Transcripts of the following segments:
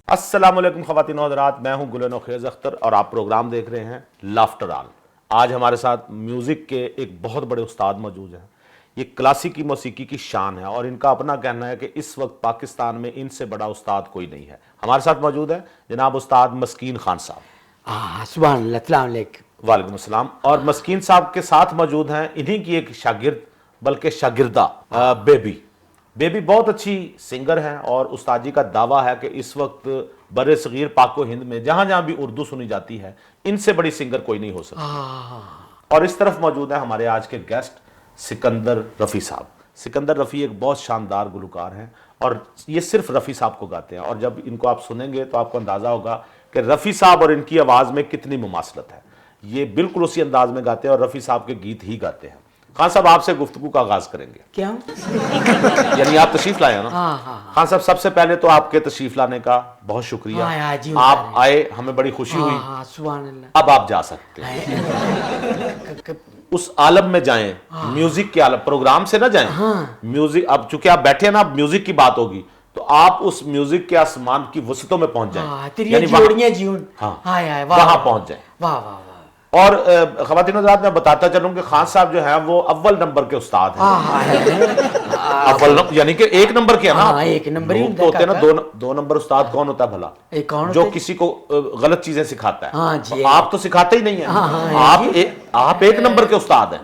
अस्सलामुअलैकुम ख़वातीन और हज़रात, मैं हूं गुल नौखेज़ अख्तर और आप प्रोग्राम देख रहे हैं लाफ्टर ऑल। आज हमारे साथ म्यूज़िक के एक बहुत बड़े उस्ताद मौजूद हैं। ये क्लासिकी मौसीकी की शान है और इनका अपना कहना है कि इस वक्त पाकिस्तान में इनसे बड़ा उस्ताद कोई नहीं है। हमारे साथ मौजूद है जनाब उस्ताद मस्कीन खान साहब। अस्सलाम वालेकुम अस्सलाम। और मस्कीन साहब के साथ मौजूद हैं इन्हीं की एक शागिर्द बल्कि शागिर्दा बेबी। बेबी बहुत अच्छी सिंगर हैं और उस्ताद जी का दावा है कि इस वक्त बरे सगीर पाको हिंद में जहां जहां भी उर्दू सुनी जाती है इनसे बड़ी सिंगर कोई नहीं हो सकती। और इस तरफ मौजूद है हमारे आज के गेस्ट सिकंदर रफ़ी साहब। सिकंदर रफ़ी एक बहुत शानदार गुलकार हैं और ये सिर्फ रफ़ी साहब को गाते हैं। और जब इनको आप सुनेंगे तो आपको अंदाज़ा होगा कि रफ़ी साहब और इनकी आवाज़ में कितनी मुमासलत है। ये बिल्कुल उसी अंदाज में गाते हैं और रफ़ी साहब के गीत ही गाते हैं। खान साहब आपसे गुफ्तगू का आगाज करेंगे। क्यों? यानी आप तशरीफ लाए ना। खान साहब सबसे पहले तो आपके तशरीफ लाने का बहुत शुक्रिया। आप आए, हमें बड़ी खुशी हुई। अब आप जा सकते हैं उस आलम में जाएं, म्यूजिक के आलम, प्रोग्राम से ना जाएं। म्यूजिक अब चूंकि आप बैठे हैं ना, अब म्यूजिक की बात होगी तो आप उस म्यूजिक के आसमान की वसतों में पहुंच जाएं, यानी वहां पहुंच जाएं। और ख़वातीन हज़रात मैं बताता चलूं कि खान साहब जो हैं वो अव्वल नंबर के उस्ताद हैं। अव्वल यानी कि एक नंबर के है ना। एक नंबर ही तो होते हैं ना। दो नंबर उस्ताद कौन होता है भला? जो किसी को गलत चीजें सिखाता है। आप तो सिखाते ही नहीं है। आप एक नंबर के उस्ताद हैं।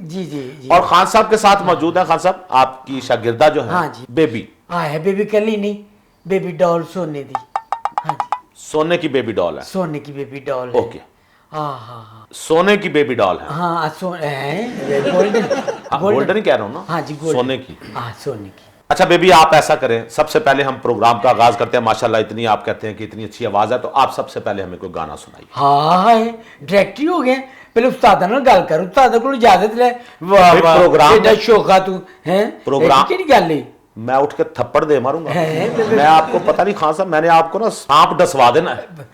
जी। और खान साहब के साथ मौजूद है खान साहब आपकी शागिर्दा जो है बेबी। बेबी कली नहीं, बेबी डॉल सोने दी। सोने की बेबी डॉल है। सोने की बेबी डॉल। ओके। सोने की बेबी डॉल है। गोल्डन ही कह रहा हूँ ना। सोने की। सोने की। अच्छा बेबी, आप ऐसा करें, सबसे पहले हम प्रोग्राम का आगाज करते हैं। माशाल्लाह इतनी आप कहते हैं कि इतनी अच्छी आवाज है, तो आप सबसे पहले हमें कोई गाना सुनाइए। डायरेक्ट ही हो गए। पहले उस्तादा नाल गल कर, उस्तादा को इजाजत ले। प्रोग्राम दा शौका तू है। प्रोग्राम केड़ी गल है? मैं उठ के थप्पड़ दे मारूंगा। मैं आपको पता नहीं खान साहब, मैंने आपको ना सांप डसवा देना है।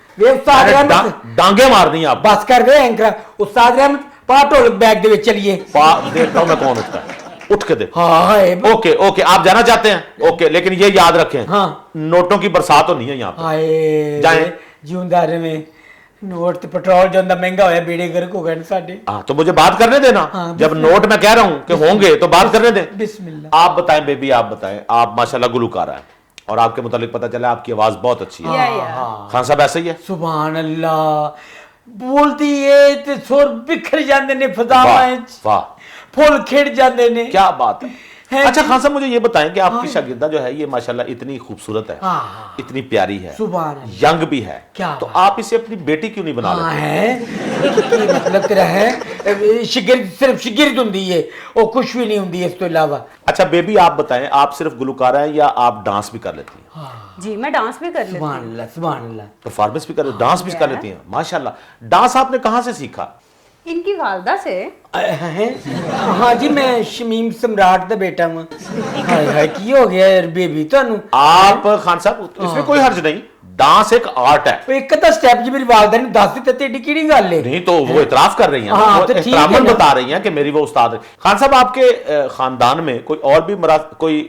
डांगे मारनी आप। बस कर दे एंकर। उस्ताद रहमत पाटोल बैग दे विच चलिए। देखता हूं मैं कौन उठता है। उठ के दे। ओके आप जाना चाहते हैं। ओके, लेकिन ये याद रखें, नोटों की बरसात तो नहीं है यहाँ पे। जाएं। जिंदारे में नोट ते पेट्रोल जो महंगा होया, बेड़े गर्क हो गए साडे। तो मुझे बात करने देना। जब नोट मैं कह रहा हूं कि होंगे तो बात करने दें। बिस्मिल्लाह। आप बताएं बेबी, आप बताएं। आप माशाल्लाह गुलकार हैं और आपके मुतालिक पता चला आपकी आवाज बहुत अच्छी है। खान साहब ऐसा ही है? सुभान अल्लाह। बोलती है ते सुर बिखर जाते ने फजावां विच। वाह, फुल खिड़ जाते ने। क्या बात है। अच्छा खान साहब, मुझे ये बताएं कि आपकी शागिर्दा जो है ये माशाल्लाह इतनी खूबसूरत है, इतनी प्यारी है, यंग भी है, तो आप इसे अपनी बेटी क्यों नहीं बना लेते? मतलब तेरा है शिगिर्द, सिर्फ शिगिर्द हुंदी है और कुछ भी नहीं हुंदी इस तो अलावा। अच्छा बेबी, आप बताएं, आप सिर्फ गुलकार हैं या आप डांस भी कर लेती हैं? जी, मैं डांस भी कर लेती हूं। सुभान अल्लाह। परफॉर्मेंस भी कर लेती, डांस भी कर लेती हैं, माशाल्लाह। डांस आपने कहां से सीखा? इनकी वालदा से। हाँ जी, मैं शमीम सम्राट का बेटा हूँ। की हो गया यार बेबी तानू? आप खान साहब इसमें कोई हर्ज नहीं, डांस एक आर्ट है। एक तो स्टेप जी मेरी वालदा ने दस दी, तेरी केड़ी गल है? नहीं तो वो इतराफ कर रही हैं, वो इतरामन बता रही हैं कि मेरी वो उस्ताद है। खान साहब, आपके खानदान में कोई और भी कोई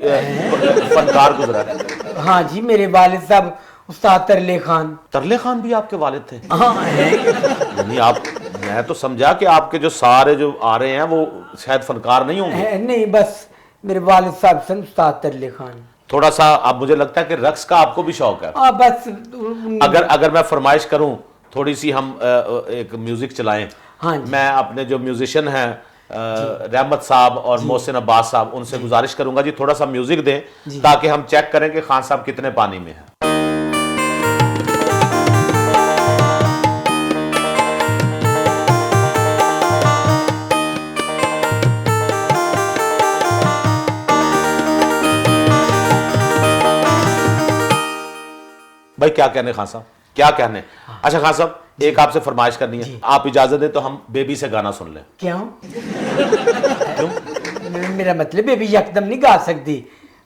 फनकार गुजरा है? हाँ जी, मेरे वालिद साहब उस्ताद तरले खान। तरले खान भी आपके वालिद थे? नहीं, आप, मैं तो समझा कि आपके जो सारे जो आ रहे हैं वो शायद फनकार नहीं होंगे। नहीं, बस मेरे वालिद साहब सन उस्ताद तरले खान। थोड़ा सा अब मुझे लगता है कि रक्स का आपको भी शौक है। बस अगर मैं फरमाइश करूं थोड़ी सी, हम एक म्यूजिक चलाएं। मैं अपने जो म्यूजिशियन हैं रहमत साहब और मोहसिन अब्बास साहब, उनसे गुजारिश करूंगा जी थोड़ा सा म्यूजिक दें ताकि हम चेक करें कि खान साहब कितने पानी में हैं। भाई क्या कहने खान साहब, क्या कहने? अच्छा खान साहब, एक आपसे फरमाइश करनी है, आप इजाजत दें तो हम बेबी से गाना सुन लें। क्यों? मेरा मतलब बेबी यकदम नहीं गा सकती।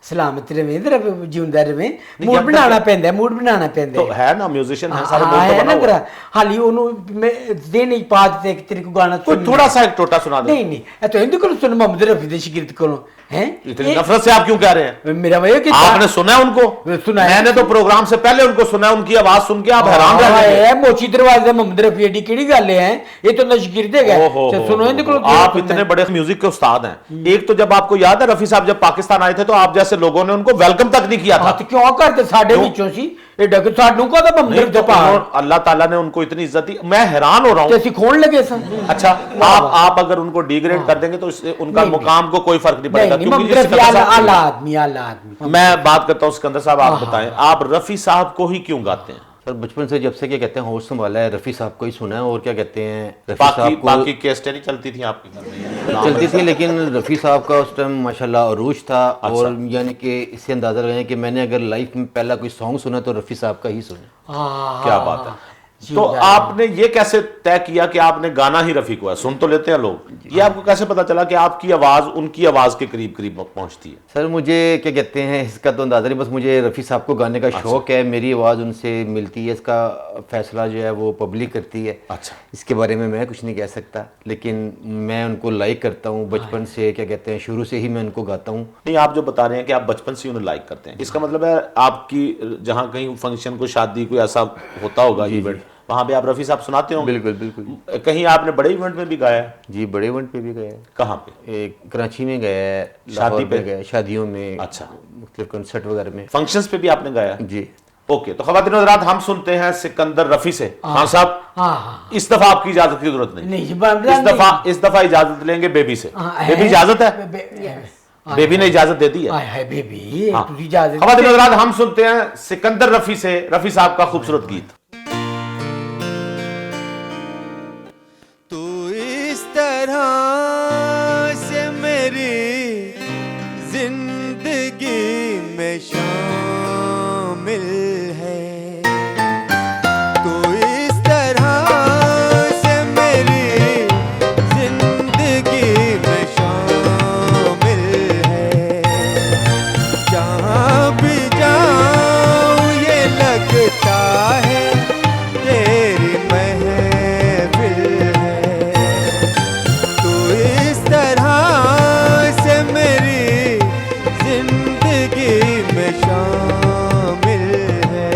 सलामत रहे, जिंदा रहे, मूड बनाना पैंदा, मूड बनाना पैंदा। तो है ना, म्यूजिशियन है, सारे मूड तो बना हुआ है। हाली ओनू दे नहीं पा देते कि तेरे को गाना थोड़ा सा एक टोटा सुना दे। नहीं, तो हिंदी को सुन, मोहम्मद रफी दे शिगिर्द को हैं इतनी नफरत से आप क्यों कह रहे हैं? मेरा भैया कि आपने सुना है उनको? सुना है। मैंने तो प्रोग्राम से पहले उनको सुना है, उनकी आवाज सुन के आप हैरान रह जाएंगे। है मोची दरवाजे मोहम्मद रफी एडी केड़ी गल है, ये तो नशगिरदे गए। सुनो इनके को, आप इतने बड़े म्यूजिक के उस्ताद हैं। एक तो जब आपको याद है रफी साहब जब पाकिस्तान आए थे तो आप जैसे लोगों ने उनको वेलकम तक नहीं किया था। तो क्यों करते साडे विचों सी एडा कि साडू को तो मोहम्मद रफी पा अल्लाह ताला ने उनको इतनी इज्जत दी। मैं हैरान हो रहा हूं। जैसे खोन लगे सन। अच्छा, आप अगर उनको डिग्रेड कर देंगे तो इससे उनका मुकाम को कोई फर्क नहीं पड़ेगा, क्योंकि मोहम्मद रफी आला आदमी। मैं बात करता हूं सिकंदर साहब, आप बताएं आप रफी साहब को ही क्यों गाते हैं? सर बचपन से जब से क्या कहते हैं होश संभाला है, रफ़ी साहब को ही सुना है। और क्या कहते हैं रफ़ी बाकी साहब को बाकी कैसेटें नहीं चलती थी आपके घर में? चलती थी, लेकिन रफ़ी साहब का उस टाइम माशाल्लाह अरूज था। और यानी कि इससे अंदाज़ा लगाएं कि मैंने अगर लाइफ में पहला कोई सॉन्ग सुना तो रफ़ी साहब का ही सुना। क्या बात है। तो आपने ये कैसे तय किया कि आपने गाना ही रफी को है? सुन तो लेते हैं लोग, ये आपको कैसे पता चला कि आपकी आवाज उनकी आवाज के करीब करीब पहुंचती है? सर मुझे क्या कहते हैं इसका तो अंदाज़ा नहीं, बस मुझे रफ़ी साहब को गाने का शौक है। मेरी आवाज़ उनसे मिलती है, इसका फैसला जो है वो पब्लिक करती है। अच्छा, इसके बारे में मैं कुछ नहीं कह सकता, लेकिन मैं उनको लाइक करता हूँ बचपन से। क्या कहते हैं शुरू से ही मैं उनको गाता हूँ। नहीं, आप जो बता रहे हैं कि आप बचपन से उन्हें लाइक करते हैं, इसका मतलब है आपकी जहां कहीं फंक्शन को शादी कोई ऐसा होता होगा इवेंट, वहां पे आप रफी साहब सुनाते हो? बिल्कुल बिल्कुल। कहीं आपने बड़े इवेंट में भी गाया है? जी बड़े इवेंट पे भी गया है। कहाँ पे? एक कराची में गया है, शादी पे गया है, शादियों में, अच्छा, मुख्तलिफ कंसर्ट वगैरह में, फंक्शंस पे भी आपने गाया है? जी। ओके, तो ख़वातीन और हज़रात हम सुनते हैं सिकंदर रफी से। खान साहब इस दफा आपकी इजाजत की जरूरत नहीं, इस दफा इजाजत लेंगे बेबी से। बेबी इजाजत है? बेबी ने इजाजत दे दी है। बेबी ख़वातीन और हज़रात हम सुनते हैं सिकंदर रफी से रफी साहब का खूबसूरत गीत। तू इस तरह से मेरी जिंदगी में शामिल है, तू इस तरह से मेरी जिंदगी में शामिल है। जहाँ भी जाऊँ ये लगता है तेरी महफिल है। तू इस तरह से मेरी जिंदगी में शामिल है।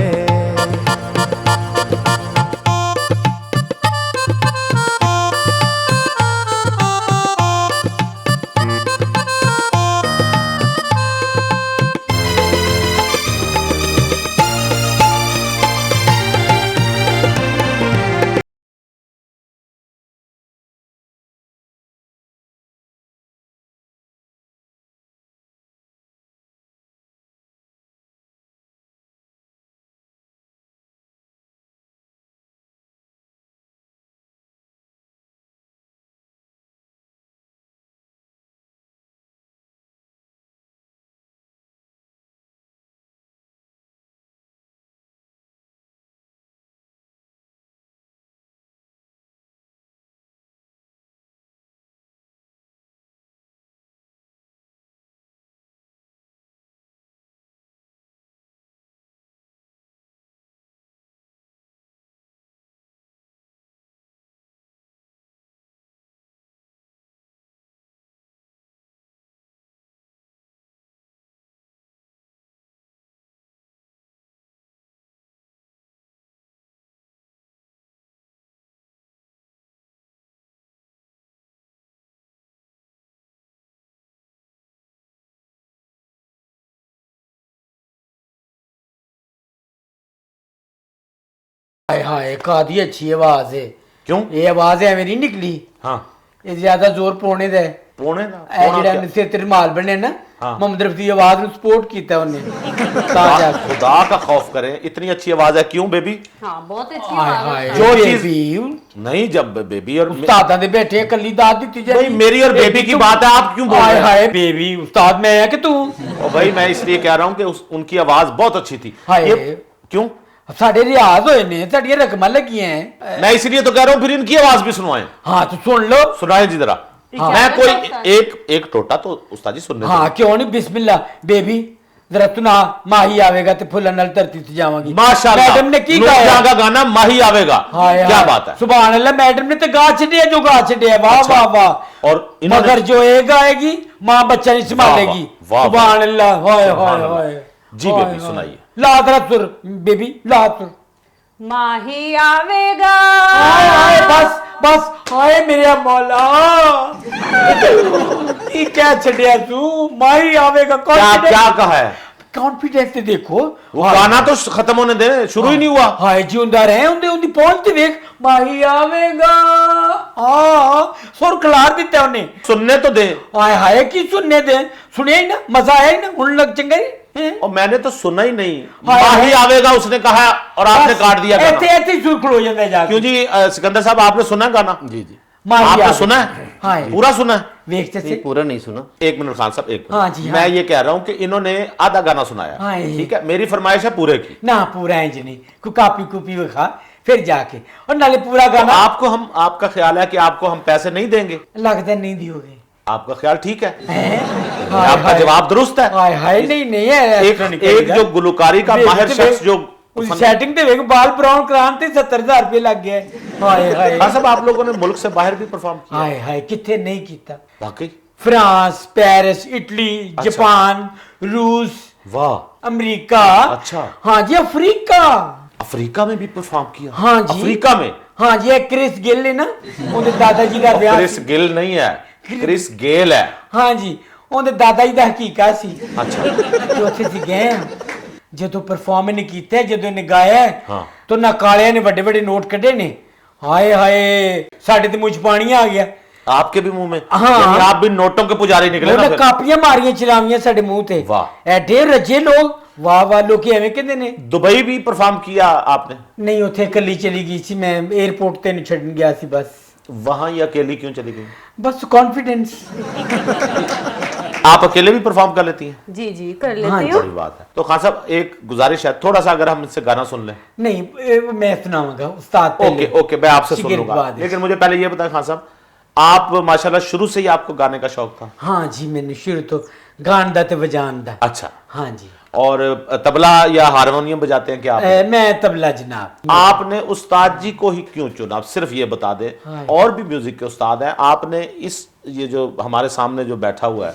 हाय हाय कादी अच्छी आवाज है। क्यों? ये आवाज है मेरी निकली। हाँ, ये ज्यादा जोर पौने दे पौने ना ए जेड़ा सिर ते रुमाल बने ना, मोहम्मद रफी की आवाज नु सपोर्ट कीता उन्हें। खुदा का खौफ करें, इतनी अच्छी आवाज है। क्यों बेबी? हाँ, बहुत अच्छी हाय आवाज हाय है। जो चीज नहीं, जब बेबी और उस्तादां दे बैठे कल्ली दाद दी जाए। भाई मेरी और बेबी की बात है, आप क्यों बोल रहे हाय हैं? हाय बेबी उस्ताद मैं है कि तू? ओ भाई मैं इसलिए कह रहा हूं कि उनकी आवाज बहुत अच्छी थी। हाय। ये क्यों? साडे रियाज होए ने, साडियां रकमां लगी हैं। मैं इसलिए तो कह रहा हूं फिर इनकी आवाज भी सुनवाएं। हाँ तो सुन लो। सुनाए जी जरा। हाँ। मैं कोई एक टोटा तो उस्ताद जी सुनने हाँ क्यों नहीं, बिस्मिल्लाह बेबी जरा सुना। माही आवेगा ते फुल्लां नाल धरती से जावांगी। माशाल्लाह मैडम ने की नूर गाया? जहां का गाना माही आवेगा। हाय क्या हाय। बात है? सुभान अल्लाह, मैडम ने तो गा छड़िया जो गा छड़िया। वाह अच्छा। वाह वाह। और इन्होंने मगर जो ये गाएगी माँ बच्चा नहीं संभालेगी। वाह, वाह, सुभान अल्लाह, हाय हाय सुभान अल्लाह। हाय। जी हाय, बेबी, हाय। सुनाइए। ला तेरा सुर बेबी, ला सुर। माही आवेगा। हाय हाय, बस बस, हाय मेरे मौला। ये क्या छड़िया तू, माही आवेगा। क्या क्या कहा है? कॉन्फिडेंस से देखो, वो गाना तो खत्म होने दे, शुरू ही नहीं हुआ। हाय जिंदा रहे उनदे उनदी पहुंचते देख, माही आवेगा। हाँ, सुर खिलार दिता उन्हें। सुनने तो दे। हाय हाय, की सुनने दे, सुनिया ही ना, मजा आया ही ना, उन लग चंगा ही। और मैंने तो सुना ही नहीं। हाय, माही हाय। आवेगा उसने कहा और आपने काट दिया ऐसे गाना। ऐसे सुर खलो जाता है जाके। क्यों जी सिकंदर साहब, आपने सुना है गाना? जी जी माही आपने आवेगा। सुना है? हाँ, पूरा सुना है? देखते नहीं, से। पूरा नहीं सुना। एक मिनट खान साहब, एक हाँ मिनट। जी, हाँ। मैं ये कह रहा हूं कि इन्होंने आधा गाना सुनाया। हाँ, ये। ठीक है, मेरी फरमाइश है पूरे की। ना पूरा इंज नहीं, कोई कापी कुपी खा फिर जाके, और नाले पूरा तो गाना। आपको हम, आपका ख्याल है कि आपको हम पैसे नहीं देंगे? लगता नहीं दियोगे। आपका ख्याल ठीक है? हाय, आपका हाय। जवाब दुरुस्त है। हाय हाय, नहीं नहीं है, एक एक जो गुलकारी का माहिर शख्स जो सेटिंग ते वेख, बाल ब्राउन कराते 70,000 रुपये लग गए। हाय हाय खान साहब, आप लोगों ने मुल्क से बाहर भी परफॉर्म किया? हाय हाय, किथे नहीं कीता। वाकई? फ्रांस, पेरिस, इटली, अच्छा। जापान, रूस, वाह, अमेरिका। अच्छा। हाँ जी, अफ्रीका। अफ्रीका में भी परफॉर्म किया? हाँ जी। अफ्रीका में? हाँ जी, क्रिस गिल है ना, उनके दादाजी का ब्याह क्रिस सी। गिल नहीं है, क्रिस गेल है। हाँ जी, उनके दादाजी का हकीका सी। अच्छा। ਤੇ ਉੱਥੇ ਸੀ ਗਏ ਜਦੋਂ ਪਰਫਾਰਮ ਨਹੀਂ ਕੀਤਾ, ਜਦੋਂ ਇਹਨੇ ਗਾਇਆ ਹਾਂ। ਤਾਂ ਨਾ ਕਾਲਿਆਂ ਨੇ ਵੱਡੇ ਵੱਡੇ ਨੋਟ ਕੱਢੇ ਨੇ। ਹਾਏ ਹਾਏ, ਸਾਡੇ ਤੇ ਮੂੰਹ 'ਚ ਪਾਣੀ ਆ ਗਿਆ। आपके भी मुंह में? हाँ। यानी आप भी नोटों के पुजारी निकले ना ਉਹਨੇ फिर? ਕਾਪੀਆਂ ਮਾਰੀਆਂ ਚਲਾਵੀਆਂ ਸਾਡੇ ਮੂੰਹ ਤੇ। ਵਾਹ। ਐਡੇ ਰੱਜੇ ਲੋਕ, ਵਾਹ ਵਾਹ, ਲੋਕੀ ਐਵੇਂ ਕਹਿੰਦੇ ਨੇ। दुबई भी परफॉर्म किया आपने? ਨਹੀਂ, ਉੱਥੇ ਇਕੱਲੀ ਚਲੀ ਗਈ ਸੀ ਮੈਂ, 에어ਪੋਰਟ ਤੇ ਨੂੰ ਛੱਡਣ ਗਿਆ ਸੀ बस। वहां ये अकेली क्यों चली गई? बस कॉन्फिडेंस। आप अकेले भी परफॉर्म कर लेती हैं? जी जी कर हाँ लेती जी। हूँ। बड़ी बात है। तो खान साहब, एक गुजारिश है, थोड़ा सा अगर हम इससे गाना सुन लें। नहीं, मैं सुनाऊंगा उस्ताद पहले। ओके ओके, मैं आपसे सुन शिगिर्द लूंगा। बाद। लेकिन मुझे पहले ये बताएं खान साहब, आप माशाल्लाह शुरू से ही आपको गाने का शौक था? हाँ जी, मैंने शुरू तो गान दा ते बजान दा। अच्छा। हाँ जी। और तबला या हारमोनियम बजाते हैं क्या आप? मैं तबला जनाब। आपने उस्ताद जी को ही क्यों चुना? आप सिर्फ ये बता दें। हाँ। और भी म्यूजिक के उस्ताद हैं, आपने इस ये जो हमारे सामने जो बैठा हुआ है,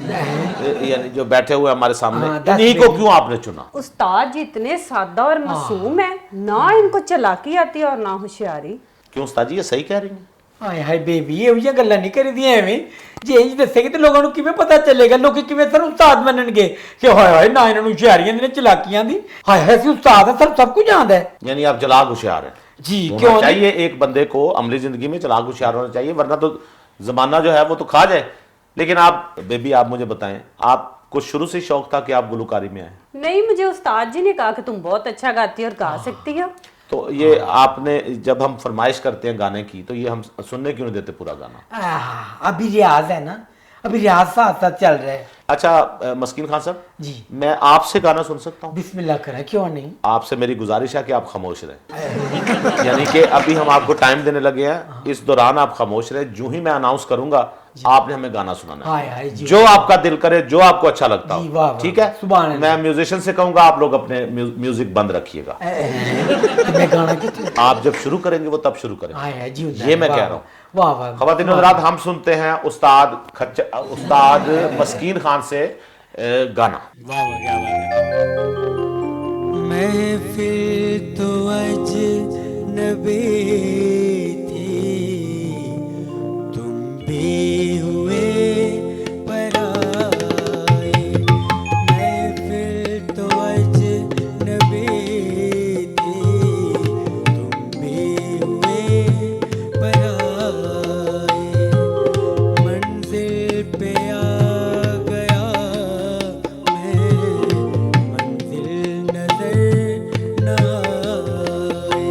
यानी जो बैठे हुए हमारे सामने, हाँ, that's इन्हीं को very- क्यों आपने चुना? उस्ताद जी इतने सादा और मासूम है ना, इनको चालाकी आती है और ना होशियारी। क्यों उस्ताद जी, ये सही कह रही हैं? ਹਾਏ ਹਾਏ ਬੇਬੀ, ਇਹੋ ਜਿਹੀਆਂ ਗੱਲਾਂ ਨਹੀਂ ਕਰੀਦੀਆਂ ਐਵੇਂ। ਜੇ ਇੰਜ ਦੱਸੇਗੀ ਤੇ ਲੋਕਾਂ ਨੂੰ ਕਿਵੇਂ ਪਤਾ ਚੱਲੇਗਾ, ਲੋਕੀ ਕਿਵੇਂ ਸਰ ਉਸਤਾਦ ਮੰਨਣਗੇ ਕਿ ਹਾਏ ਹਾਏ ਨਾ ਇਹਨਾਂ ਨੂੰ ਹੁਸ਼ਿਆਰੀਆਂ ਦੀ ਨਾ ਚਲਾਕੀਆਂ ਦੀ। ਹਾਏ ਹਾਏ, ਅਸੀਂ ਉਸਤਾਦ ਆ, ਸਭ ਕੁਝ ਆਉਂਦਾ ਹੈ यानी आप चलाक होशियार हैं? जी। होना क्यों नहीं? चाहिए एक बंदे को अमली जिंदगी में चलाक होशियार होना चाहिए, वरना तो जमाना जो है वो तो खा जाए। लेकिन आप बेबी, आप मुझे बताएं, आपको शुरू से शौक था कि आप गुलकारी में आए? नहीं, मुझे उस्ताद जी ने कहा कि तुम बहुत अच्छा गाती हो और गा सकती हो। तो ये आपने, जब हम फरमाइश करते हैं गाने की, तो ये हम सुनने क्यों नहीं देते पूरा गाना? अभी रियाज है ना, अभी रियाज साथ साथ चल रहा है। अच्छा मस्कीन खान साहब जी। मैं आपसे गाना सुन सकता हूँ? बिस्मिल्लाह करा, क्यों नहीं। आपसे मेरी गुजारिश है कि आप खामोश रहें। यानी कि अभी हम आपको टाइम देने लगे हैं, इस दौरान आप खामोश रहें। जो ही मैं अनाउंस करूंगा आपने हमें गाना सुनाना हाय हाय है, जी। जो आपका दिल करे, जो आपको अच्छा लगता जी, वाह, हो। वाह। ठीक है? सुभान अल्लाह। मैं म्यूजिशियन से कहूंगा, आप लोग अपने म्यूजिक बंद रखिएगा। तो मैं गाना कितने। आप जब शुरू करेंगे वो तब शुरू करें। हाय हाय जी, ये मैं कह रहा हूँ। वाह वाह। ख़वातीन और हज़रात, हम सुनते हैं उस्ताद मस्कीन खान से गाना। महफिल तो अजनबी थी, तुम भी हुए पराए। महफिल तो अजनबी थी, तुम भी हुए पराए। मंजिल पे आ गया मैं, मंजिल नजर न आए।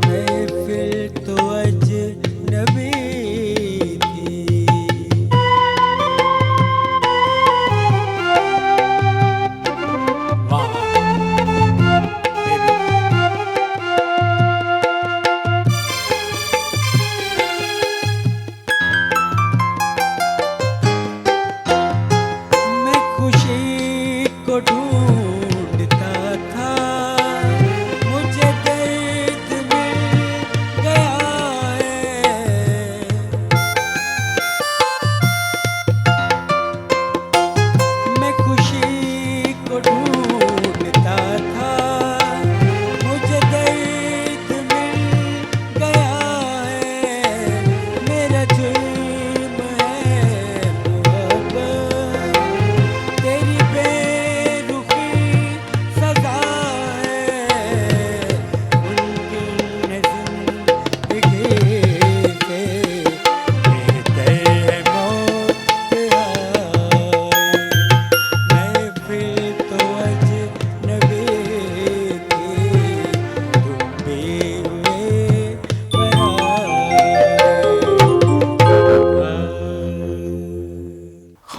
महफिल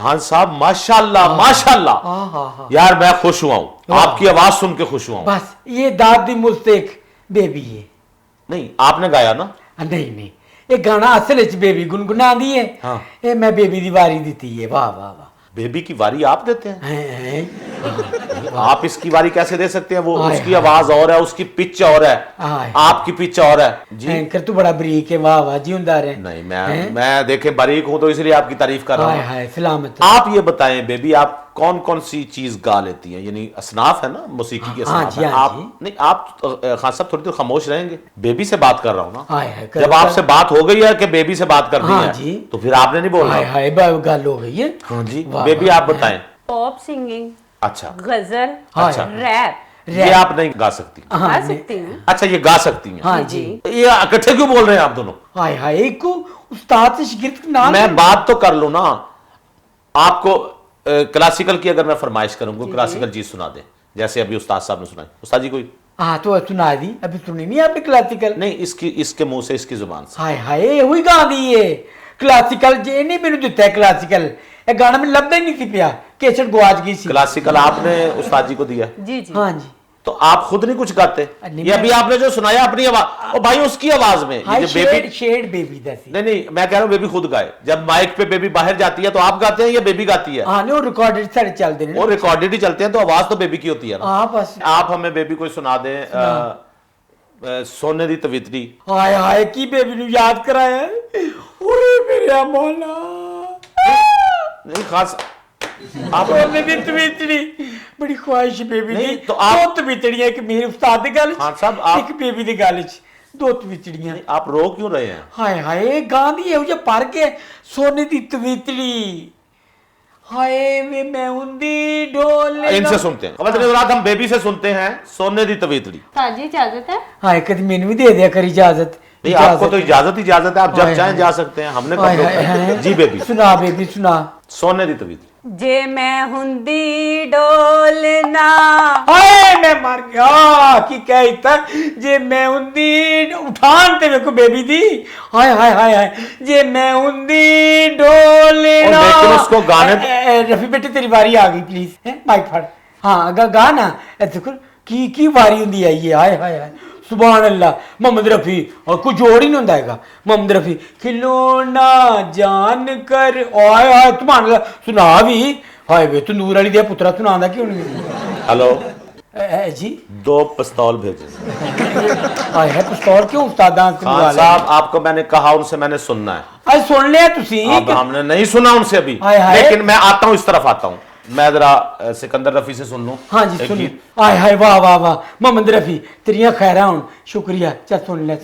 खान साहब माशाल्लाह माशाल्लाह, हाँ। यार मैं खुश हुआ हूं, आपकी आवाज सुन के खुश हुआ हूं। बस ये दादी मुस्तक बेबी है। नहीं आपने गाया ना? नहीं ये गाना असल च बेबी गुनगुना दी है। हाँ। ये मैं बेबी दी वारी दी है। वाह वाह वाह। बेबी की वारी आप देते हैं? हैं। आप इसकी वारी कैसे दे सकते हैं? वो हाय, उसकी हाय। आवाज और है, उसकी पिच और है, हाय। आपकी पिच और है जी। एंकर तू बड़ा बरीक है। वाह वाह जिंदा रहे। नहीं हैं? मैं देखे बारीक हूं तो इसलिए आपकी तारीफ कर रहा हाय हूं। हाय सलामत। आप ये बताएं बेबी, आप कौन कौन सी चीज गा लेती हैं? यानी असनाफ है ना, मौसीकी के हाँ असनाफ जी, है। हाँ आप जी। नहीं, आप खान साहब थोड़ी देर खामोश रहेंगे? बेबी से बात कर रहा हूं ना। हाय हाय जब आपसे बात हो गई है कि बेबी से बात करनी हाँ है जी। तो फिर आपने नहीं बोलना। हाय हाय गल हो गई है। हाँ जी वाह, बेबी वाह, आप बताएं। पॉप सिंगिंग, अच्छा गजल, हाय। अच्छा। रैप ये आप नहीं गा सकती? हाँ, गा नहीं। सकती हूँ। अच्छा ये गा सकती हैं? हाँ जी। ये इकट्ठे क्यों बोल रहे हैं आप दोनों? हाय हाय एक को उस्ताद से शिगिर्द के नाम मैं बात तो कर लूं ना। आपको क्लासिकल की अगर मैं फरमाइश करूंगा, क्लासिकल चीज सुना दे, जैसे अभी उस्ताद साहब ने सुनाई। उस्ताद जी कोई? हाँ तो सुना दी। अभी सुनी नहीं आपने क्लासिकल? नहीं, इसके मुंह से, इसकी जुबान से। हाय हाय हुई गा दी है क्लासिकल। जे नहीं मैंने दिता है क्लासिकल। ये गाना में लभदा ही नहीं थी पिया, केसट गवाच गई सी। क्लासिकल आपने उस्ताद जी को दिया? जी जी। हाँ जी। तो आप खुद नहीं कुछ गाते? नहीं, ये अभी आपने जो सुनाया अपनी आवाज, ओ भाई उसकी आवाज में, ये हाय जो बेबी। शेड बेबी दसी। नहीं मैं कह रहा हूं बेबी खुद गाए। जब माइक पे बेबी बाहर जाती है तो आप गाते हैं या बेबी गाती है? हाँ नहीं वो रिकॉर्डेड सारे चलते हैं। वो रिकॉर्डेड ही चलते हैं तो आवाज तो बेबी की होती है ना। हाँ बस। आप हमें बेबी कोई सुना दें। सोने दी तवितरी। हाय हाय की बेबी नु याद कराया। ओए मेरे मौला। नहीं खास आप सोने दी तवितरी बड़ी ख्वाहिश बेबी नहीं, दी। तो आप- दो तवितड़ियां, एक मेरे उस्ताद दी गल हाँ साहब, आप- एक बेबी दी गल च दो तवितड़ियां। आप रो क्यों रहे हैं? हाय हाय गांधी है पढ़ के सोने दी तवितड़ी। हाय वे मैं उंदी ढोल। इनसे सुनते हैं। खबर चले रात हम बेबी से सुनते हैं सोने दी तवीतड़ी। ताजी इजाजत है? हाय कभी मैंने भी दे दिया कर इजाजत। नहीं आपको तो इजाजत है, आप जब हाय, चाहें हाय। जा सकते हैं, हमने हाय कब हाय रोका है? हाय। जी बेबी सुना बेबी सुना। सोने दी तवीतड़ी। जे मैं हुंदी डोलना। हाय मैं मर गया की कहता जे मैं उंदी उठान ते मेरे को बेबी दी। हाय हाय हाय हाय जे मैं उंदी डोलना। और लेकिन उसको गाने- रफी बेटे तेरी बारी आ गई प्लीज है माइक फड़। हाँ गा ना देखो की बारी हुंदी है ये। हाय हाय हाय सुभान अल्लाह। मोहम्मद रफी और कुछ और ही नहीं होता है। मोहम्मद रफी खिलौना जान कर। हाय हाय सुभान अल्लाह सुना भी। हाय वे तू नूर अली दे पुत्रा सुनांदा क्यों नहीं? हेलो जी 2 पिस्तौल भेजे। हाय है पिस्तौल क्यों उस्तादां से खान बुला ले? साहब आपको मैंने कहा, उनसे मैंने सुनना है। आज सुन लिया तुसी। अब हमने नहीं सुना उनसे अभी, हाय, हाय। लेकिन मैं आता हूं, इस तरफ आता हूं। मैं जरा सिकंदर रफी से सुन लूं। हाँ जी एक सुन। गीत। हाय हाय वाह वाह वाह मोहम्मद रफी तेरिया खैरा हुन शुक्रिया। चल सुन ले।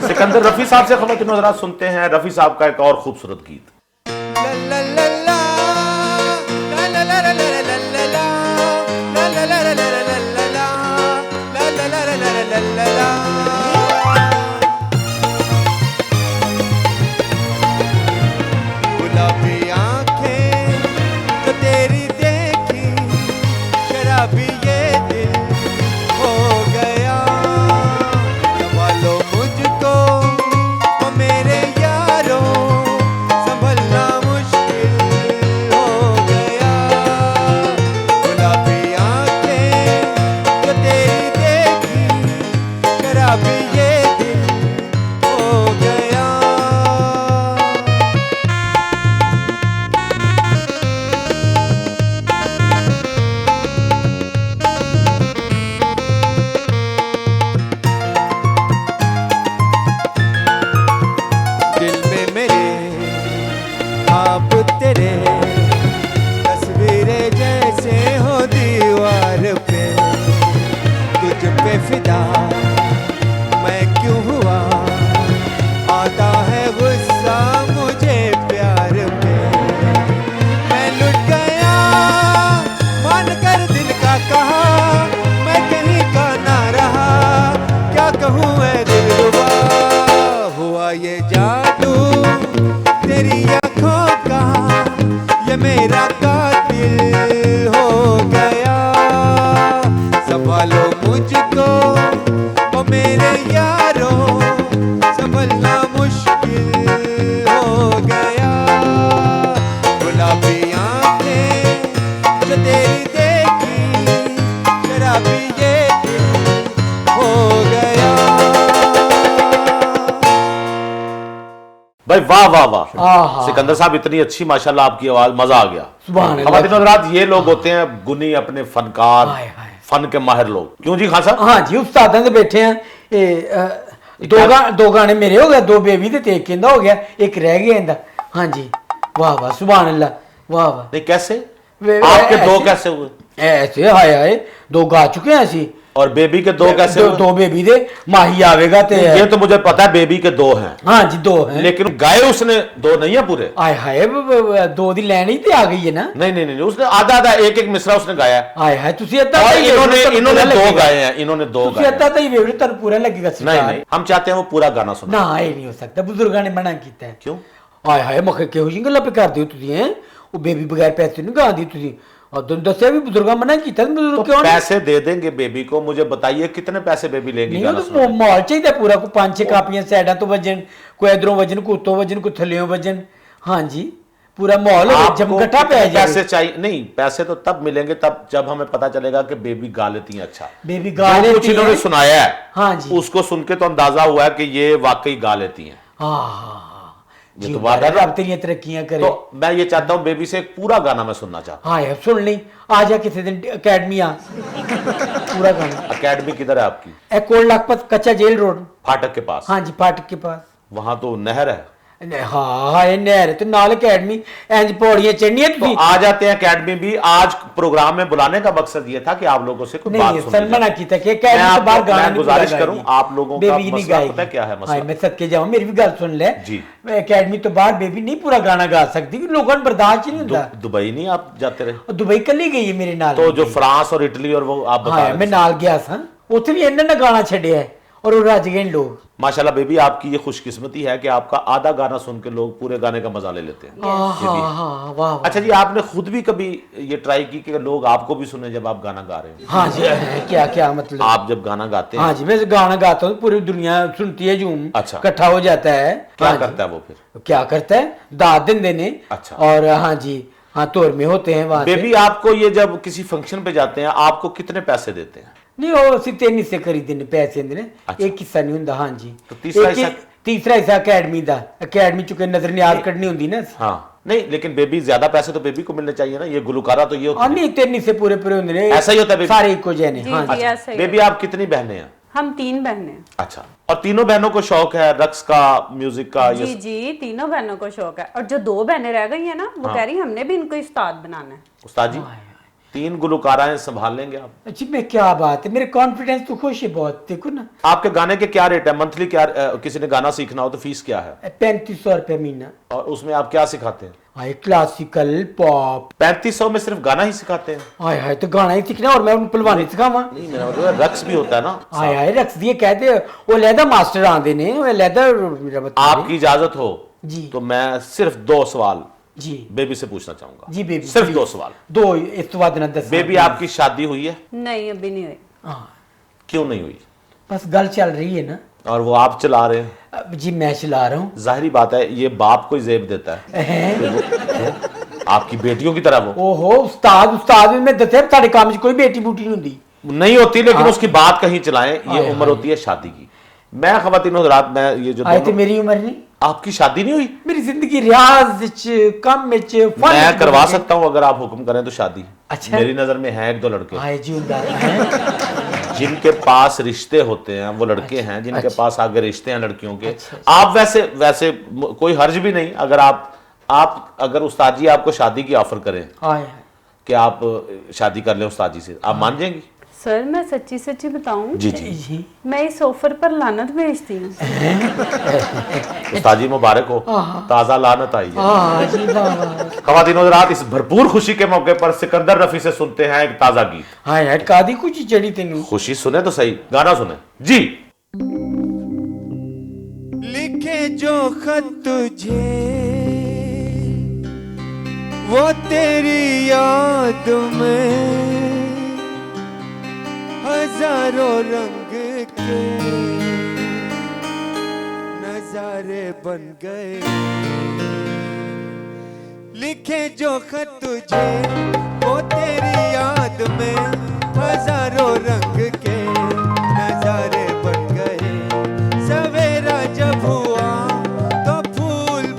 सिकंदर रफी साहब से खबर हजरा सुनते हैं रफी साहब का एक और खूबसूरत गीत। गुलाबी आंखें तो तेरी देखी, शराबी ये दिल हो गया। संभालो मुझको ओ मेरे यारों, संभलना मुश्किल हो गया। गुलाबी आंखें तो तेरी देखी, शराबी ये दिल हो गया। दिल में मेरे ख्वाब तेरे, तस्वीरें जैसे हो दीवार पे। तुझ पे फिदा मैं क्यों हुआ, आता है गुस्सा मुझे प्यार पे। मैं लुट गया मान कर दिल का कहा, मैं कहीं का ना रहा, क्या कहूँ मैं दिलरुबा। हुआ ये जादू तेरी आँखों का, भाई वाह वाह वाह, आहा। सिकंदर साहब इतनी अच्छी माशाल्लाह आपकी आवाज, मजा आ गया। सुभान अल्लाह। ख़वातीन हज़रात, ये लोग होते हैं गुनी, अपने फनकार, हाय, हाय। फन के माहिर लोग। क्यों जी खान साहब? हाँ जी, उस्तादां दे बैठे हैं। दो गाने मेरे हो गए, 2 बेबी ते एक कहंदा हो गया, एक रह गया इंदा। हाँ जी, वाह वाह, सुभान अल्लाह, वाह वाह। नहीं कैसे आपके आपके 2 कैसे हुए ऐसे हाय हाय, 2 गा चुके हैं ऐसी। और बेबी के 2 कैसे हुए? 2 बेबी दे माही आवेगा ते। ये तो मुझे पता है बेबी के 2 हैं, हाँ जी 2 हैं। लेकिन गाए उसने 2 नहीं है पूरे। आय हाय 2 दी लाइन ही ते आ गई है ना। नहीं, उसने आधा आधा एक एक मिसरा उसने गाया है। आय हाय तुसी अद्धा और तो इन्होंने 2 लगेगा। गाए हैं, इन्होंने 2 तुसी गाए अद्धा हैं। तो ही फेवरेट तन पूरा लगेगा नहीं सरकार। नहीं, हम चाहते हैं वो पूरा गाना सुना। ना ये नहीं हो सकता, बुजुर्गों ने मना किया है। क्यों? आय हाय मखे केहो जी गल्लां पे करदे हो तुसी हैं, वो बेबी बगैर पैसे नहीं गांदी तुसी। और तुम दस्या भी बुजुर्गों मना किया, बुजुर्ग तो क्यों नहीं? पैसे दे देंगे बेबी को, मुझे बताइए कितने पैसे बेबी लेगी नहीं गाना तो सुनाने? माहौल चाहिए पूरा, को 5-6 कापियां साइडा तो वजन, कोई इधरों वजन, को उत्तों वजन, को थल्लियों वजन। हाँ जी, पूरा माहौल आपको जमघटा पे कितने जाए। पैसे चाहिए? नहीं, पैसे तो तब मिलेंगे तब जब हमें पता चलेगा कि बेबी गा लेती है। अच्छा, बेबी गा जो कुछ लेती इन्होंने हैं। सुनाया है, हाँ जी। उसको सुन के तो अंदाजा हुआ है कि ये वाकई गा लेती हैं। हाँ ये जी, तो बात है ना। रब तेरी तरक्कियां करे। तो मैं ये चाहता हूँ बेबी से एक पूरा गाना मैं सुनना चाहता हाँ यार सुन ली, आ जा किसी दिन अकेडमी आ, पूरा गाना। हूँ। एकेडमी किधर है आपकी? ए कोल लखपत कच्चा जेल रोड। फाटक के पास? हाँ जी, फाटक के पास। वहां तो नहर है। हाँ ये नहर है, तो नाल अकेडमी इंज पौड़ियां चढ़नियां तो तुसी। आ जाते हैं एकेडमी भी। आज प्रोग्राम में बुलाने का मकसद ये था कि आप लोगों से कुछ बात नहीं सुननी सर मना जाए। किया कि मैं अकेडमी से बाहर आपको- गाना मैं नहीं गुजारिश गाएगी। करूं, आप लोगों का बेबी नहीं मसला गाएगी। पता है क्या है मसला? हाँ, मैं सदके जाऊं, मेरी भी गल सुन ले जी। अकेडमी तो बाहर बेबी नहीं पूरा गाना गा सकती, क्योंकि लोगों को बर्दाश्त ही नहीं होता। दुबई नहीं आप जाते रहे? और दुबई कली गई है मेरे नाल। तो जो फ्रांस और इटली और वो आप बता हाँ रहे मैं थे। नाल गया था, उत्थे भी इन्होंने गाना छड़िया है और वो रज गए लोग। माशाल्लाह बेबी, आपकी ये खुशकिस्मती है कि आपका आधा गाना सुन के लोग पूरे गाने का मजा ले लेते हैं। हाँ वाह। अच्छा जी, आपने खुद भी कभी ये ट्राई की कि लोग आपको भी सुने जब आप गाना गा रहे हैं? हाँ जी, क्या क्या मतलब? आप जब गाना गाते हैं हाँ जी, मैं गाना गाता हूँ, पूरी दुनिया सुनती है, जूम अच्छा। इकट्ठा हो जाता है। क्या हाँ जी। करता है वो फिर? क्या करता है, दाद दिन देने। अच्छा। और हाँ जी, हाँ तौर में होते हैं वहां से। बेबी, आपको ये जब किसी फंक्शन पे जाते हैं आपको कितने पैसे देते हैं? नहीं वो सिर्फ 3 हिस्से खरीदे ने पैसे देने, अच्छा। एक हिस्सा नहीं होता। हाँ जी, तो तीसरा एक- हिस्सा? तीसरा हिस्सा अकेडमी दा, अकेडमी चुके नजर नियाज कढ़नी होंदी ना। हाँ नहीं, लेकिन बेबी ज्यादा पैसे तो बेबी को मिलने चाहिए ना। ये गुलकारा तो ये और होती है। नहीं 3 हिस्से पूरे पूरे होंदे ने। ऐसा ही होता है बेबी? सारे इको जैने। जी, हाँ जी, जी। ऐसा ही बेबी, है। आप कितनी बहनें हैं? हम 3 बहनें हैं। अच्छा, और तीनों बहनों को शौक है रक्स का, म्यूजिक का? जी ये जी, तीनों बहनों को शौक है। और जो 2 बहनें रह गई हैं ना, वो हाँ। कह रही हमने भी इनको उस्ताद बनाना है। उस्ताद जी, 3 गुलकाराएं संभाल लेंगे आप? अच्छी में क्या बात है, मेरे कॉन्फिडेंस तो खुश है बहुत, देखो ना। आपके गाने के क्या रेट है मंथली? क्या किसी ने गाना सीखना हो तो फीस क्या है? 3500 रुपये महीना। और उसमें आप क्या सिखाते हैं? हाय क्लासिकल पॉप। 3500 में सिर्फ गाना ही सिखाते हैं? हाय हाय तो गाना ही सीखना और मैं उन पलवानी सिखावा। नहीं, मेरा मतलब है, रक्स भी होता है ना। हाय हाय रख दिए कहते वो लहदा मास्टर आंदे ने, वो लहदा मेरा मतलब आपकी इजाजत हो जी। तो मैं सिर्फ 2 सवाल जी बेबी से पूछना चाहूंगा। जी बेबी, सिर्फ जी। 2 सवाल। 2 इस तो बाद ना 10। बेबी, आपकी शादी हुई है? नहीं, अभी नहीं हुई। हाँ क्यों नहीं हुई? बस गल चल रही है ना। और वो आप चला रहे हैं? अब जी मैं चला रहा हूँ। जाहिरी बात है, ये बाप को ही जेब देता है। आपकी बेटियों की तरह वो ओहो उस्ताद उस्ताद में दसे साढ़े काम च कोई बेटी बूटी नहीं होंदी। नहीं होती, लेकिन उसकी बात कहीं चलाएं। ये हाय, उम्र होती है शादी की। मैं ख़वातीन हज़रात, मैं ये जो आए तो दोनों- मेरी उम्र नहीं, आपकी शादी नहीं हुई? मेरी जिंदगी रियाज विच कम विच फन मैं विच करवा गुजरी। सकता हूं अगर आप हुक्म करें तो शादी। अच्छा। मेरी नजर में है 1-2 लड़के आए जी उंदा है। जिनके पास रिश्ते होते हैं, वो लड़के हैं जिनके अच्छा। पास आगे रिश्ते हैं लड़कियों के। अच्छा। आप वैसे कोई हर्ज भी नहीं अगर आप अगर उस्ताद जी आपको शादी की ऑफर करें आए कि आप शादी कर लें उस्ताद जी से, आप मान जाएंगी? सर मैं सच्ची सच्ची बताऊं, जी जी। जी मैं इस ऑफर पर लानत भेजती हूँ। उस्ताद जी मुबारक हो, ताजा लानत आई है। हाँ जी बाबा। ख़वातीन हज़रात, इस भरपूर खुशी के मौके पर सिकंदर रफी से सुनते हैं एक ताजा गीत। हाँ यार कादी कुछ चढ़ी तेनू। खुशी सुने तो सही, गाना सुने जी। लिखे जो खत तुझे वो तेरी याद में हजारों रंग के नजारे बन गए। लिखे जो खत तुझे वो तेरी याद में हजारों रंग के नजारे बन गए। सवेरा जब हुआ तो फूल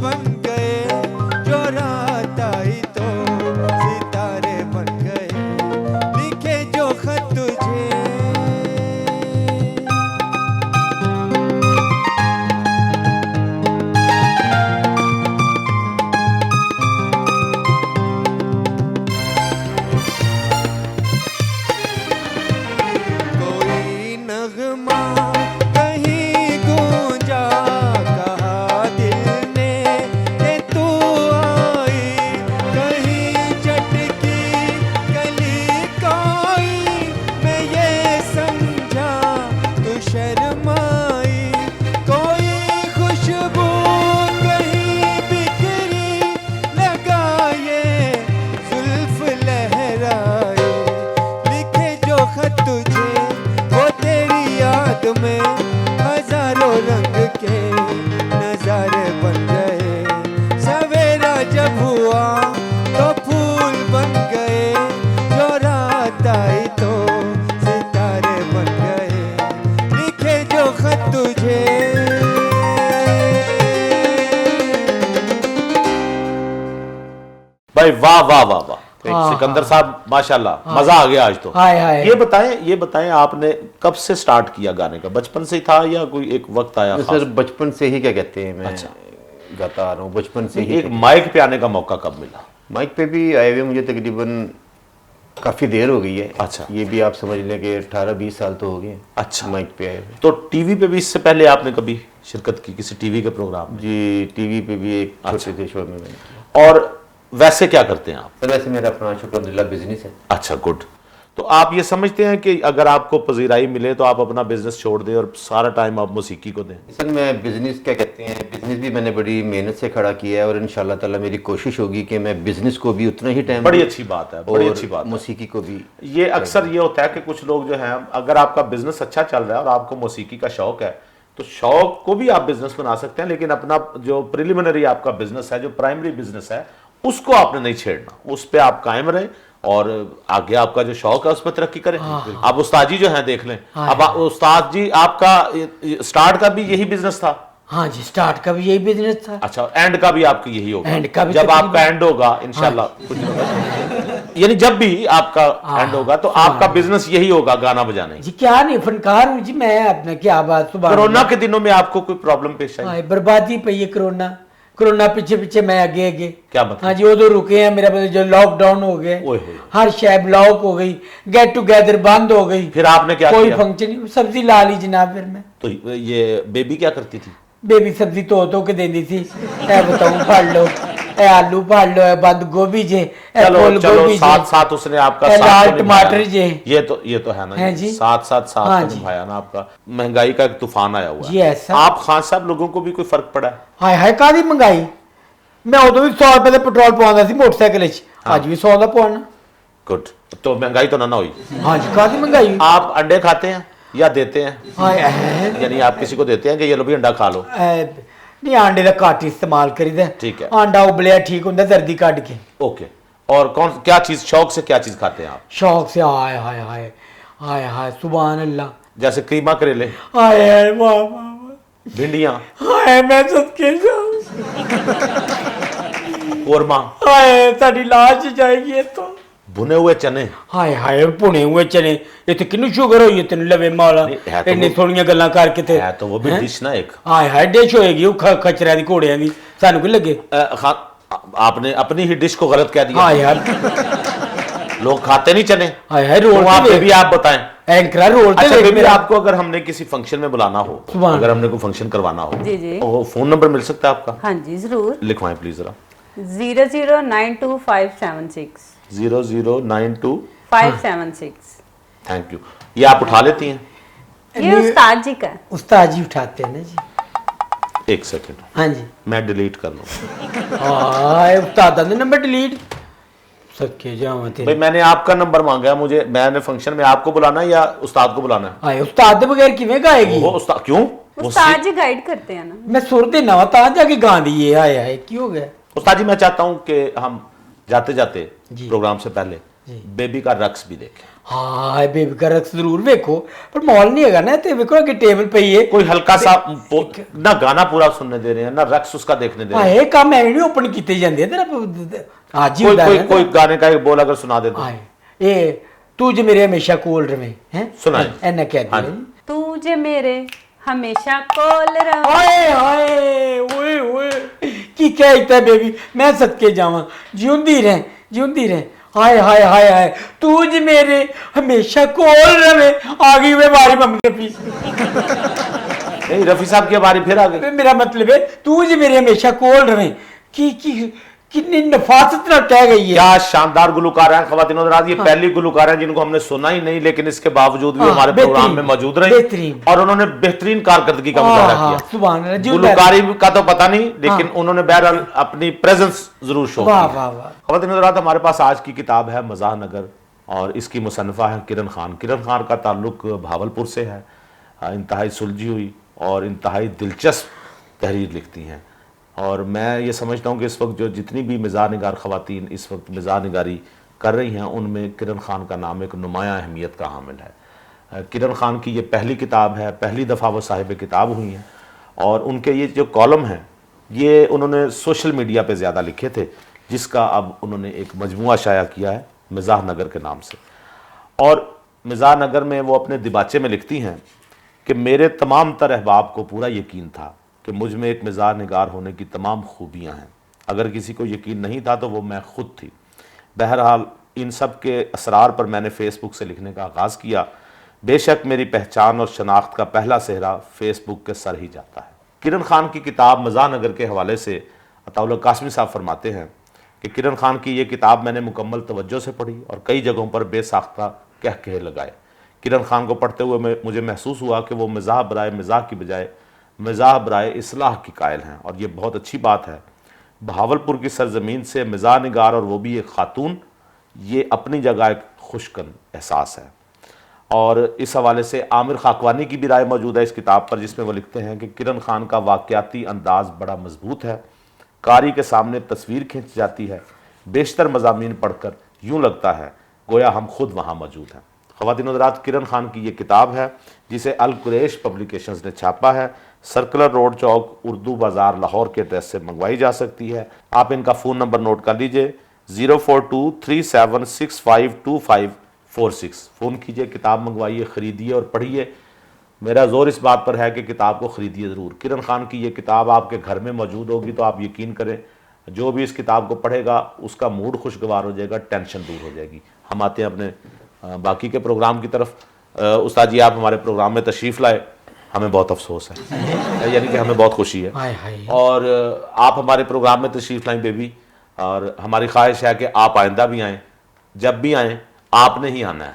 भाई वाह वाह वाह वाह, सिकंदर साहब माशाल्लाह, मजा आ गया आज तो। हाय हाय। ये बताएं आपने कब से स्टार्ट किया गाने का? बचपन से ही था या कोई एक वक्त आया खास? सर बचपन से ही क्या कहते हैं, मैं गाता आ रहा हूँ बचपन से ही। एक माइक पे आने का मौका कब मिला? माइक पे भी आए हुए मुझे तकरीबन काफ़ी देर हो गई है। अच्छा। ये भी आप समझ लें कि 18-20 साल तो हो गए अच्छा। माइक पे आए हुए। तो टीवी पे भी इससे पहले आपने कभी शिरकत की किसी टीवी के प्रोग्राम में? जी, टीवी पे भी एक छोटे से शो में मैंने किया। और वैसे क्या करते हैं आप? सर वैसे मेरा अपना शुक्र बिजनेस है। अच्छा, गुड। तो आप ये समझते हैं कि अगर आपको पजीराई मिले तो आप अपना बिजनेस छोड़ दें और सारा टाइम आप मौसीकी को दें? सर मैं बिजनेस क्या कहते हैं, बिजनेस भी मैंने बड़ी मेहनत से खड़ा किया है और इंशाल्लाह ताला मेरी कोशिश होगी कि मैं बिजनेस को भी उतना ही टाइम, बड़ी अच्छी बात है, बड़ी अच्छी बात है। मौसीकी को भी। ये अक्सर ये होता है कि कुछ लोग जो हैं, अगर आपका बिजनेस अच्छा चल रहा है और आपको मौसीकी का शौक है तो शौक को भी आप बिजनेस बना सकते हैं, लेकिन अपना जो प्रिलिमिनरी आपका बिजनेस है, जो प्राइमरी बिजनेस है, उसको आपने नहीं छेड़ना, उस पर आप कायम रहें और आगे आपका जो शौक है उस पर तरक्की करें। अब उस्ताद जी जो हैं देख लें, अब उस्ताद जी आपका स्टार्ट का भी यही बिजनेस था? हाँ जी, स्टार्ट का भी यही बिजनेस था। अच्छा, एंड का भी आपका यही होगा? एंड का भी जब तकरीबन- आपका एंड होगा इंशाल्लाह कुछ नहीं होगा। यानी जब भी आपका एंड होगा तो आपका बिजनेस यही होगा, गाना बजाने। जी क्या नहीं, फनकार हूँ जी मैं, अपना क्या बात। सुबह कोरोना के दिनों में आपको कोई प्रॉब्लम पेश आई? हाँ, बर्बादी पई है कोरोना। कोरोना पीछे पीछे मैं आगे आगे। क्या मतलब? हाँ जी, वो तो रुके हैं, मेरा मतलब जो लॉकडाउन हो गए, ओए होए। हर शय ब्लॉक हो गई, गेट टुगेदर बंद हो गई, फिर आपने क्या कोई किया? फंक्शन नहीं, सब्जी ला ली जनाब। फिर मैं तो ये बेबी क्या करती थी? बेबी सब्जी धो के देती थी। ए बताऊं, फाड़ लो, ए आलू फाड़ लो, ए बंद गोभी जे, ए चलो फूल चलो, गोभी साथ जे, साथ उसने आपका ए साथ लाल तो टमाटर निभाया। जे। ये तो है ना, हैं जी। साथ साथ हाँ तो जी। निभाया ना आपका। महंगाई का एक तूफान आया हुआ जी, है। ऐसा। आप खान साहब लोगों को भी कोई फर्क पड़ा है? हाय हाय कादी मंगाई। मैं उदों भी 100 रुपए का पेट्रोल पवांदा सी मोटरसाइकिल च, आज भी 100 का पवाना। गुड। तो महंगाई तो ना हुई। हाँ जी, कादी मंगाई। आप अंडे खाते हैं या देते हैं? हाय हाय। यानी आप किसी को देते हैं कि ये लो भी अंडा खा लो? नहीं, आंडे का घट इस्तेमाल करीदा। ठीक है। आंडा उबलिया ठीक होंगे, जर्दी कट के। ओके। और क्या चीज शौक से क्या चीज खाते हैं आप? शौक से हाय हाय हाय हाय हाय, सुभान अल्लाह। जैसे कीमा, करेले, हाय हाय, वाह वाह वाह, भिंडियां, हाय मैं सदके जाऊं। कोरमा, हाय साडी लाश जाएगी ये तो। भुने हुए चने। हाय हाय, भुने हुए चने, ये तो किन्नू शुगर होई है तेन लवे माला, नहीं, है तो इन्नी वो- थोड़ियां गल्लां करके ते। है तो वो भी हैं? डिश ना एक। हाय हाय, डिश होएगी वो खचरियां दी, घोड़ियां दी, सानू की लगे। आपने अपनी ही डिश को गलत कह दिया। हाय यार, लोग खाते नहीं चने। हाय हाय, तो रोल आप ते भी आप बताएं। एंकरा रोल ते अच्छा देख बेबी, मेरा। आपको अगर हमने किसी फंक्शन में बुलाना हो, सुभान। अगर हमने कोई फंक्शन करवाना हो, जी, जी। तो फोन नंबर मिल सकता है आपका? हाँ जी, जरूर। लिखवाएं प्लीज जरा। 009256 0092। 576। Thank you. ये आप उठा लेती हैं? ये उस्ताद जी का है। उस्ताद जी उठाते हैं ना जी। एक सेकंड, हाँ जी। मैं डिलीट कर लूँ। हाय, उस्ताद ने नंबर डिलीट सके जावा भाई ते। मैंने आपका नंबर मांगा है, मुझे मैंने फंक्शन में आपको बुलाना है या उस्ताद को बुलाना है? हाय, उस्ताद दे बगैर किवें गाएगी? वो उस्ताद क्यों? वो उस्ताद जी गाइड करते हैं ना। मैं सुर देना वा ता जाके गा दी ये। हाय हाय, की हो गया? उस्ताद जी, मैं चाहता हूं कि हम जाते जाते जी। प्रोग्राम से पहले बेबी का रक्स भी देखें। हाय, बेबी का रक्स जरूर देखो, पर मॉल नहीं हैगा ना, ते देखो कि टेबल पे ही है। कोई हल्का सा ना गाना पूरा सुनने दे रहे हैं, ना रक्स उसका देखने दे रहे हैं। हाय, काम एवं नहीं ओपन कीते जांदे तेरा। आज ही कोई होता कोई है कोई गाने का एक बोल अगर सुना दे तो। हाय, ए तू जो मेरे हमेशा कोल रवे हैं, सुनाएं। एना कह हाँ दिया जी। जी। तू जे मेरे हमेशा कोल रहो। हाय हाय, ओए ओए, की कहता है बेबी, मैं सदके जावा, जिउंदी रह। हाय हाय हाय हाय, तू जी मेरे हमेशा कोल रवे। आ गई वे बारी मम्मी रफी। नहीं, रफी साहब की बारी फिर आ गई। मेरा मतलब है तू जी मेरे हमेशा कोल रवे। की कितनी नफासत ना कह गई है। क्या शानदार गुलकार हैं ख़वातीन और हज़रात। ये पहली गुलकार हैं जिनको हमने सुना ही नहीं, लेकिन इसके बावजूद भी हाँ, हमारे बेहतरीन, प्रोग्राम में मौजूद रहे बेहतरीन। और उन्होंने बेहतरीन कारकर्दगी का मुजाहरा हाँ, किया। सुभान अल्लाह, जिउंदा गुलकारी का तो पता नहीं, लेकिन हाँ। उन्होंने बहरहाल अपनी प्रेजेंस जरूर शो वाह की। वाह वाह। ख़वातीन और हज़रात, हमारे पास आज की किताब है मज़ाह नगर और इसकी मुसन्निफ़ा है किरण खान। किरण खान का ताल्लुक भावलपुर से है। इंतहाई सुलझी हुई और इंतहाई दिलचस्प तहरीर लिखती हैं और मैं ये समझता हूँ कि इस वक्त जो जितनी भी मिज़ाह निगार ख़वातीन इस वक्त मिज़ाह निगारी कर रही हैं, उनमें किरण खान का नाम एक नुमायाँ अहमियत का हामिल है। किरण खान की ये पहली किताब है, पहली दफ़ा वो साहिब किताब हुई हैं और उनके ये जो कॉलम हैं ये उन्होंने सोशल मीडिया पे ज़्यादा लिखे थे, जिसका अब उन्होंने एक मजमुआ शाया किया है मिजाह नगर के नाम से। और मिजाह नगर में वो अपने दिबाचे में लिखती हैं कि मेरे तमाम तर अहबाब को पूरा यकीन था कि मुझ में एक मिजाह निगार होने की तमाम खूबियाँ हैं। अगर किसी को यकीन नहीं था तो वो मैं खुद थी। बहरहाल इन सब के असरार पर मैंने फ़ेसबुक से लिखने का आगाज़ किया। बेशक मेरी पहचान और शनाख्त का पहला सेहरा फ़ेसबुक के सर ही जाता है। किरण खान की किताब मिजाह नगर के हवाले से अताउल्लाह कासमी साहब फरमाते हैं कि किरण खान की ये किताब मैंने मुकम्मल तवज्जो से पढ़ी और कई जगहों पर बेसाख्ता कहकहे लगाए। किरण खान को पढ़ते हुए मुझे महसूस हुआ कि वो मिजाह बराए मिजाह की बजाय मिजाह बराए इस्लाह की कायल हैं, और ये बहुत अच्छी बात है। बहावलपुर की सरजमीन से मिजाह निगार और वो भी एक खातून, ये अपनी जगह एक खुशकन एहसास है। और इस हवाले से आमिर खाकवानी की भी राय मौजूद है इस किताब पर, जिसमें वो लिखते हैं कि किरण खान का वाक़याती अंदाज़ बड़ा मजबूत है, कारी के सामने तस्वीर खींच जाती है। बेशतर मज़ामीन पढ़कर यूँ लगता है गोया हम खुद वहाँ मौजूद हैं। ख़वातीन और हज़रात, किरण खान की ये किताब है जिसे अल कुरैश पब्लिकेशंस ने छापा है। सर्कुलर रोड चौक, उर्दू बाज़ार, लाहौर के एड्रेस से मंगवाई जा सकती है। आप इनका फ़ोन नंबर नोट कर लीजिए 04237652546। फ़ोन कीजिए, किताब मंगवाइए, ख़रीदिए और पढ़िए। मेरा ज़ोर इस बात पर है कि किताब को ख़रीदिए ज़रूर। किरण खान की ये किताब आपके घर में मौजूद होगी तो आप यकीन करें जो भी इस किताब को पढ़ेगा उसका मूड खुशगवार हो जाएगा, टेंशन दूर हो जाएगी। हम आते हैं अपने बाकी के प्रोग्राम की तरफ। उस्ताद जी, आप हमारे प्रोग्राम में तशरीफ़ लाए, हमें बहुत अफसोस है, यानी कि हमें बहुत खुशी है। और आप हमारे प्रोग्राम में तशरीफ़ लाएं बेबी, और हमारी ख्वाहिश है कि आप आइंदा भी आएँ। जब भी आएँ आपने ही आना है।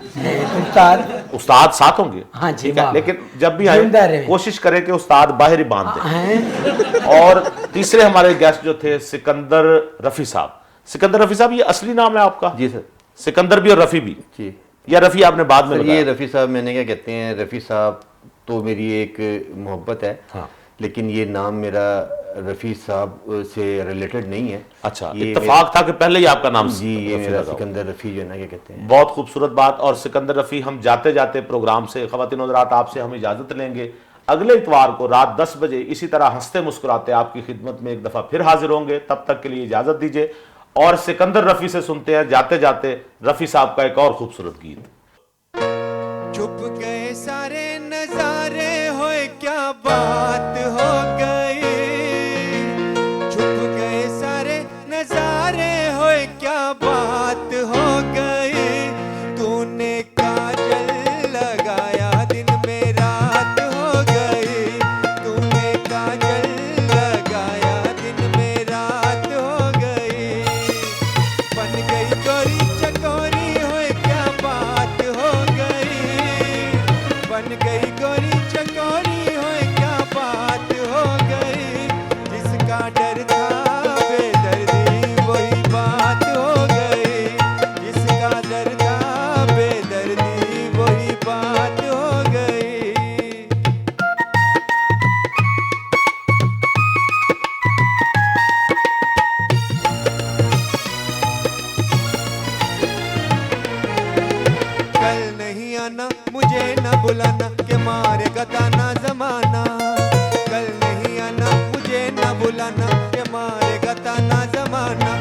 उस्ताद साथ होंगे, हाँ जी, ठीक है, वाह। लेकिन जब भी आए कोशिश करें कि उस्ताद बाहर ही बांध दें। और तीसरे हमारे गेस्ट जो थे सिकंदर रफ़ी साहब। सिकंदर रफ़ी साहब, ये असली नाम है आपका? जी सर। सिकंदर भी और रफ़ी भी जी। या रफ़ी आपने बाद में सर बताया? ये रफ़ी साहब, मैंने क्या कहते हैं, रफ़ी साहब तो मेरी एक मोहब्बत है। हाँ। लेकिन ये नाम मेरा रफ़ी साहब से रिलेटेड नहीं है। अच्छा, ये इत्तेफाक था कि पहले ही आपका नाम जी, ये रफ़ी मेरा लगा हुआ। सिकंदर रफ़ी जो है ना, क्या कहते हैं। बहुत खूबसूरत बात। और सिकंदर रफ़ी, हम जाते जाते प्रोग्राम से ख़वातीन और हज़रात आपसे हम इजाज़त लेंगे। अगले इतवार को रात 10 बजे इसी तरह हंसते मुस्कुराते आपकी खिदमत में एक दफ़ा फिर हाजिर होंगे। तब तक के लिए इजाज़त दीजिए और सिकंदर रफ़ी से सुनते हैं जाते जाते रफ़ी साहब का एक और खूबसूरत गीत। छुप गए सारे नजारे, होए क्या बात हो गई। छुप गए सारे नजारे, होए क्या बात हो गई। तूने काजल लगाया, दिन में रात हो गई। तूने काजल लगाया, दिन में रात हो गई। बन गई गोरी चकोरी, होए क्या बात हो गई। बन गई गोरी चकोरी, होए क्या बात हो गई। जिसका डर था बेदर्दी, वही बात हो गई। जिसका डर था बेदर्दी, वही बात हो गई। कल नहीं आना, मुझे न बुलाना, के मारेगा ताना जमाना। कल नहीं आना, मुझे न बुलाना, के मारेगा ताना जमाना।